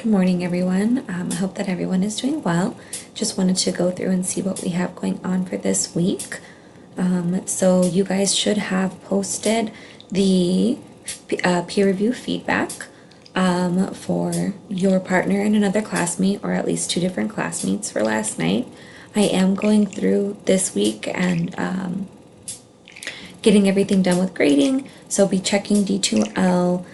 Good morning, everyone. I hope that everyone is doing well. Just wanted to go through and see what we have going on for this week. So you guys should have posted the peer review feedback for your partner and another classmate, or at least two different classmates for last night. I am going through this week and getting everything done with grading. So be checking D2L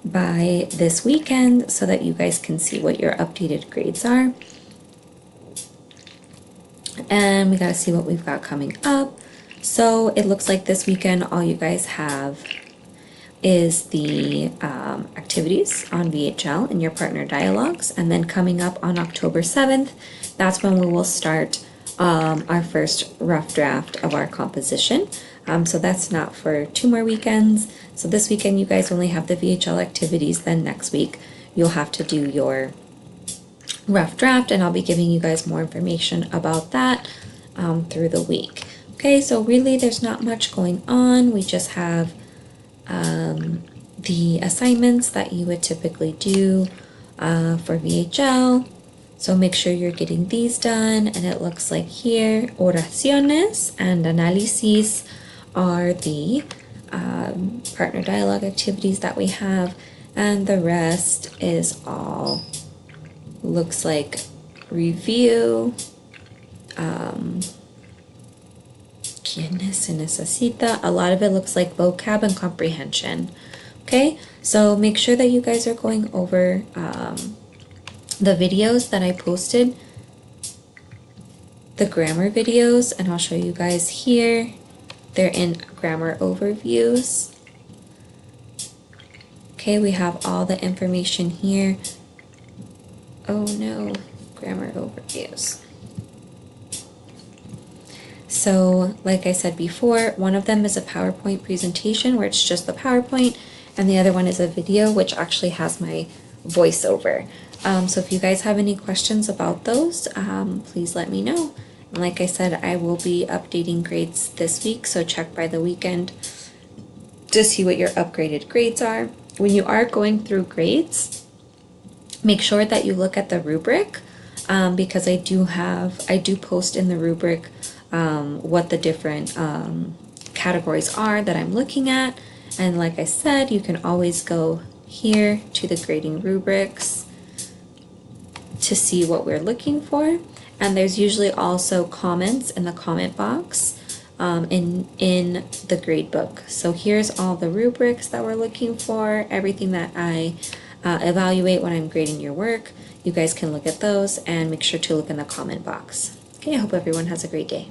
by this weekend so that you guys can see what your updated grades are. And we gotta see what we've got coming up. So it looks like this weekend all you guys have is the activities on VHL and your partner dialogues. And then coming up on October 7th, that's when we will start our first rough draft of our composition. So that's not for 2 more weekends. So this weekend you guys only have the VHL activities. Then next week you'll have to do your rough draft, and I'll be giving you guys more information about that through the week. Okay, so really there's not much going on. We just have the assignments that you would typically do for VHL. So make sure you're getting these done. And it looks like here, oraciones and análisis are the partner dialogue activities that we have. And the rest is all, looks like review, ¿Quiénes se necesita? A lot of it looks like vocab and comprehension. Okay, so make sure that you guys are going over the videos that I posted, the grammar videos, and I'll show you guys here. They're in grammar overviews. Okay, we have all the information here. Oh no, grammar overviews. So like I said before, one of them is a PowerPoint presentation where it's just the PowerPoint, and the other one is a video which actually has my voiceover. So if you guys have any questions about those, please let me know. And like I said, I will be updating grades this week, so check by the weekend to see what your upgraded grades are. When you are going through grades, make sure that you look at the rubric, because I do post in the rubric what the different categories are that I'm looking at. And like I said, you can always go here to the grading rubrics to see what we're looking for. And there's usually also comments in the comment box in the grade book. So here's all the rubrics that we're looking for, everything that I evaluate when I'm grading your work. You guys can look at those and make sure to look in the comment box. Okay, I hope everyone has a great day.